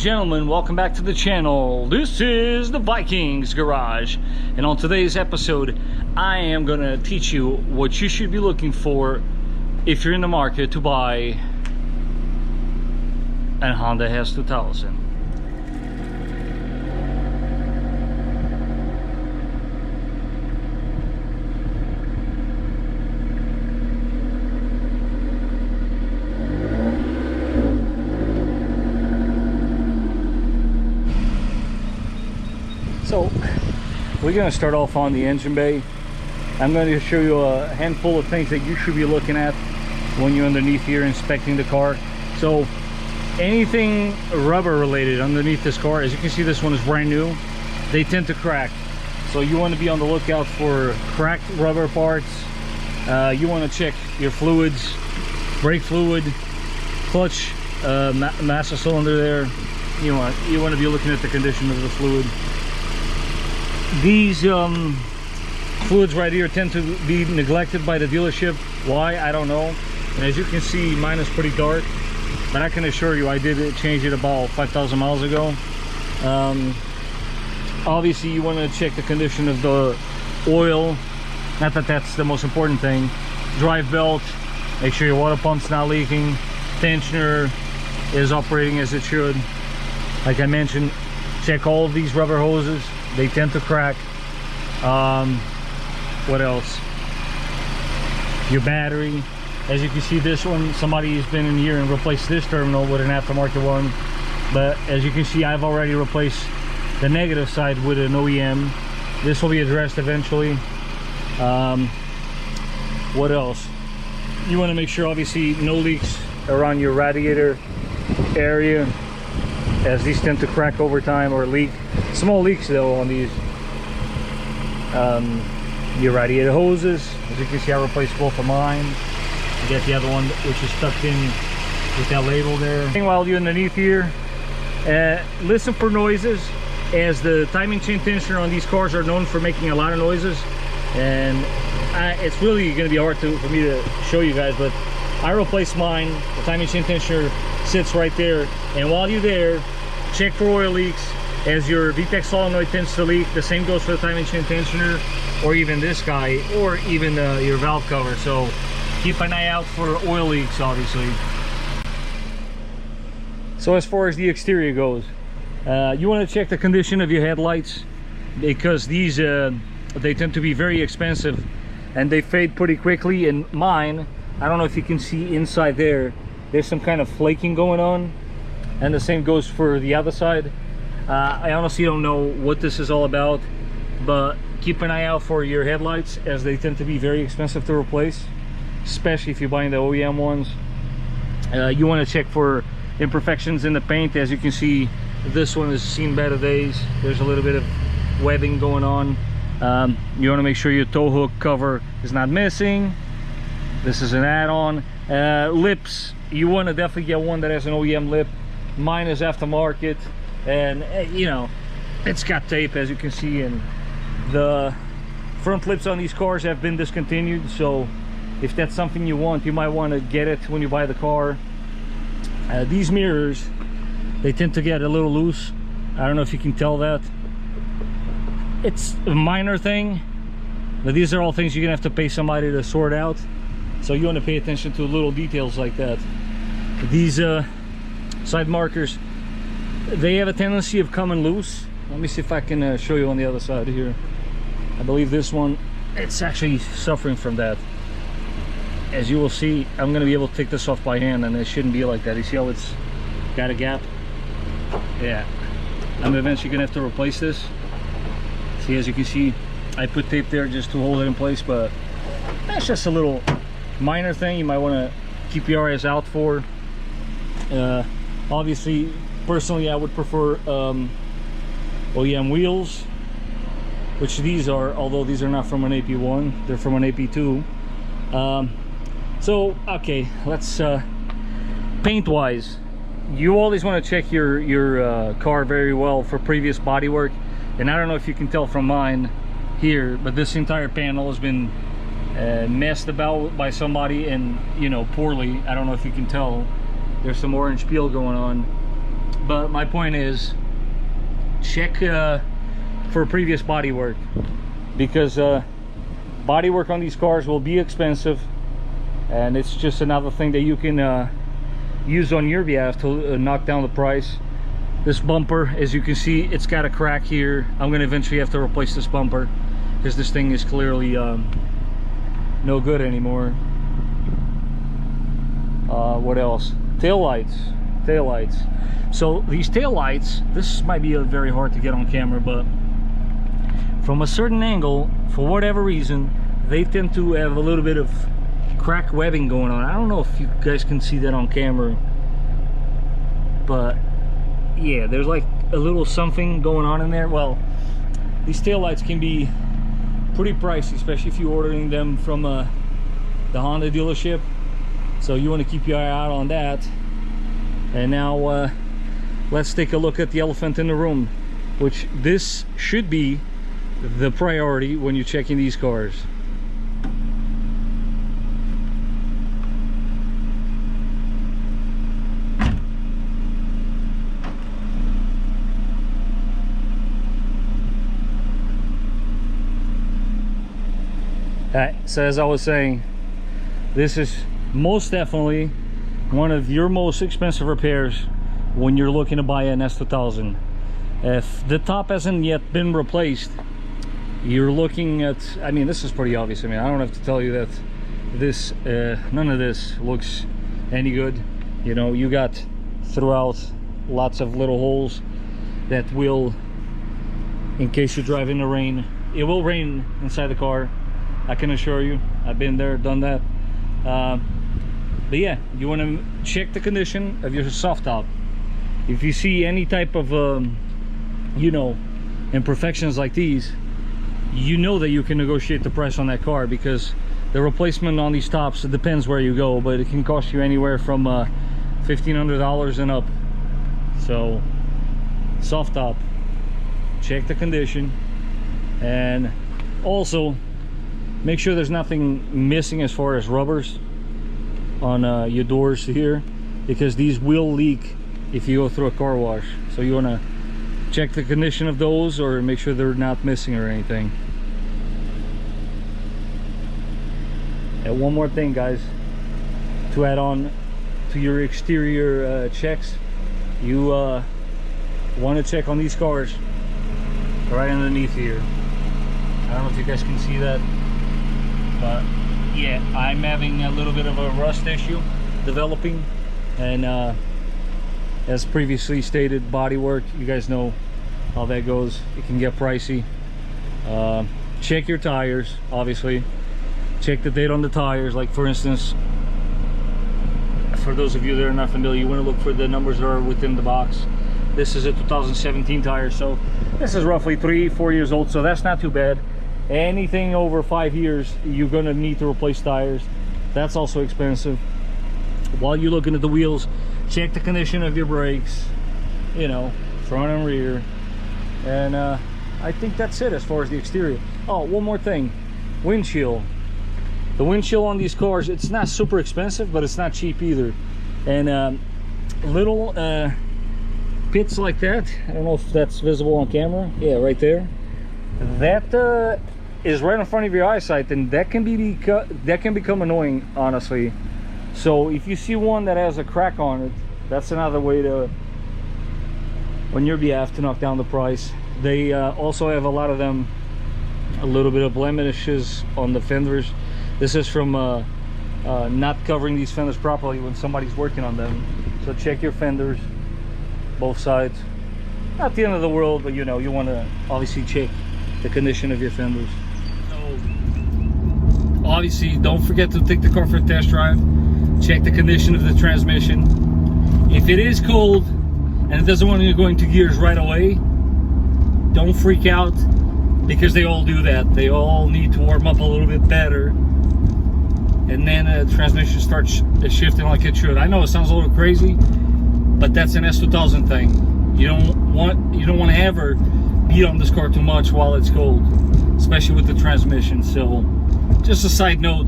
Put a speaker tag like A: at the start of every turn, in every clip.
A: gentlemen, welcome back to the channel. This is the Vikings Garage, and on today's episode I am going to teach you what you should be looking for if you're in the market to buy a Honda S2000. So we're going to start off on the engine bay. I'm going to show you a handful of things that you should be looking at when you're underneath here inspecting the car. So anything rubber related underneath this car, as you can see, this one is brand new. They tend to crack, so you want to be on the lookout for cracked rubber parts. You want to check your fluids, brake fluid, clutch, master cylinder there. You want to be looking at the condition of the fluid. These fluids right here tend to be neglected by the dealership. Why? I don't know. And as you can see, mine is pretty dark, but I can assure you I did change it about 5,000 miles ago. Obviously you want to check the condition of the oil. Not that that's the most important thing. Drive belt, make sure your water pump's not leaking. Tensioner is operating as it should. Like I mentioned, check all of these rubber hoses. They tend to crack. What else? Your battery. As you can see, this one, somebody has been in here and replaced this terminal with an aftermarket one. But as you can see, I've already replaced the negative side with an OEM. This will be addressed eventually. What else? You want to make sure, obviously, no leaks around your radiator area, as these tend to crack over time or leak. Small leaks though on these. Your radiator hoses, as you can see, I replaced both of mine. You get the other one which is tucked in with that label there. While you're underneath here, listen for noises, as the timing chain tensioner on these cars are known for making a lot of noises, and it's really going to be hard for me to show you guys, but I replaced mine. The timing chain tensioner sits right there, and while you're there, check for oil leaks, as your VTEC solenoid tends to leak. The same goes for the timing chain tensioner, or even this guy, or even your valve cover. So keep an eye out for oil leaks, obviously. So as far as the exterior goes, you want to check the condition of your headlights, because these they tend to be very expensive and they fade pretty quickly. And mine, I don't know if you can see inside there, there's some kind of flaking going on, and the same goes for the other side. I honestly don't know what this is all about, but keep an eye out for your headlights, as they tend to be very expensive to replace, especially if you're buying the OEM ones. You want to check for imperfections in the paint. As you can see, this one has seen better days. There's a little bit of webbing going on. You want to make sure your tow hook cover is not missing. This is an add-on. Lips, you want to definitely get one that has an OEM lip. Mine is aftermarket, and you know, it's got tape, as you can see, and the front lips on these cars have been discontinued. So if that's something you want, you might want to get it when you buy the car. These mirrors, they tend to get a little loose. I don't know if you can tell that. It's a minor thing, but these are all things you're gonna have to pay somebody to sort out. So you want to pay attention to little details like that. These side markers, they have a tendency of coming loose. Let me see if I can show you on the other side here. I believe this one, it's actually suffering from that. As you will see, I'm going to be able to take this off by hand, and it shouldn't be like that. You see how it's got a gap? Yeah, I'm eventually going to have to replace this. See, as you can see, I put tape there just to hold it in place, but that's just a little minor thing you might want to keep your eyes out for. Obviously, personally, I would prefer OEM wheels, which these are, although these are not from an AP1, they're from an AP2. So okay, let's paint wise, you always want to check your car very well for previous body work. And I don't know if you can tell from mine here, but this entire panel has been messed about by somebody, and you know, poorly. I don't know if you can tell, there's some orange peel going on. But my point is, check for previous body work, because body work on these cars will be expensive, and it's just another thing that you can use on your behalf to knock down the price. This bumper, as you can see, it's got a crack here. I'm going to eventually have to replace this bumper because this thing is clearly no good anymore. What else? Tail lights. So these tail lights, this might be very hard to get on camera, but from a certain angle, for whatever reason, they tend to have a little bit of crack webbing going on. I don't know if you guys can see that on camera, but yeah, there's like a little something going on in there. Well, these tail lights can be pretty pricey, especially if you're ordering them from the Honda dealership. So you want to keep your eye out on that. And now let's take a look at the elephant in the room, which this should be the priority when you're checking these cars. Alright, so as I was saying, this is most definitely one of your most expensive repairs when you're looking to buy an S2000. If the top hasn't yet been replaced, you're looking at, I mean, this is pretty obvious. I mean, I don't have to tell you that this none of this looks any good. You know, you got throughout lots of little holes that will, in case you drive in the rain, it will rain inside the car, I can assure you. I've been there, done that. But yeah, you want to check the condition of your soft top. If you see any type of you know, imperfections like these, you know that you can negotiate the price on that car, because the replacement on these tops, it depends where you go, but it can cost you anywhere from $1,500 and up. So soft top, check the condition, and also make sure there's nothing missing as far as rubbers on your doors here, because these will leak if you go through a car wash. So you want to check the condition of those, or make sure they're not missing or anything. And one more thing, guys, to add on to your exterior checks, you want to check on these cars right underneath here. I don't know if you guys can see that, but yeah, I'm having a little bit of a rust issue developing, and as previously stated, body work, you guys know how that goes. It can get pricey. Check your tires, obviously. Check the date on the tires. Like, for instance, for those of you that are not familiar, you want to look for the numbers that are within the box. This is a 2017 tire, so this is roughly 3-4 years old, so that's not too bad. Anything over 5 years, you're going to need to replace tires. That's also expensive. While you're looking at the wheels, check the condition of your brakes, you know, front and rear. And I think that's it as far as the exterior. Oh, one more thing, windshield. The windshield on these cars, it's not super expensive, but it's not cheap either. And little pits like that, I don't know if that's visible on camera. Yeah, right there. That is right in front of your eyesight, and that can become annoying, honestly. So if you see one that has a crack on it, that's another way to, on your behalf, to knock down the price. They also have a lot of them, a little bit of blemishes on the fenders. This is from not covering these fenders properly when somebody's working on them. So check your fenders, both sides. Not the end of the world, but you know, you want to obviously check the condition of your fenders. So obviously, don't forget to take the car for a test drive. Check the condition of the transmission. If it is cold and it doesn't want to go into gears right away, don't freak out, because they all do that. They all need to warm up a little bit better, and then the transmission starts shifting like it should. I know it sounds a little crazy, but that's an S2000 thing. You don't want to have her beat on this car too much while it's cold, especially with the transmission. So just a side note,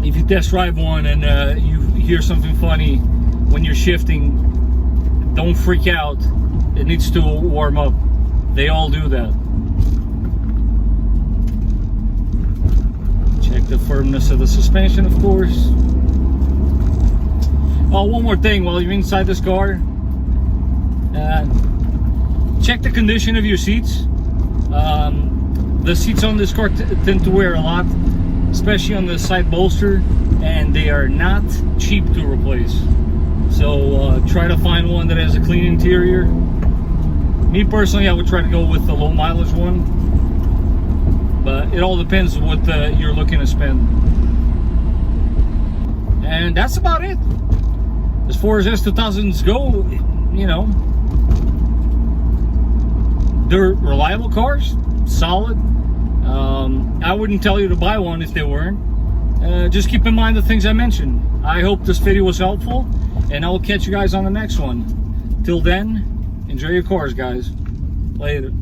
A: if you test drive one and you hear something funny when you're shifting, don't freak out. It needs to warm up. They all do that. Check the firmness of the suspension, of course. Oh, one more thing while you're inside this car. Check the condition of your seats. The seats on this car tend to wear a lot, especially on the side bolster, and they are not cheap to replace. So try to find one that has a clean interior. Me personally, I would try to go with the low mileage one, but it all depends what you're looking to spend. And that's about it. As far as S2000s go, you know, they're reliable cars, solid. I wouldn't tell you to buy one if they weren't. Just keep in mind the things I mentioned. I hope this video was helpful, and I will catch you guys on the next one. Till then, enjoy your cars, guys. Later.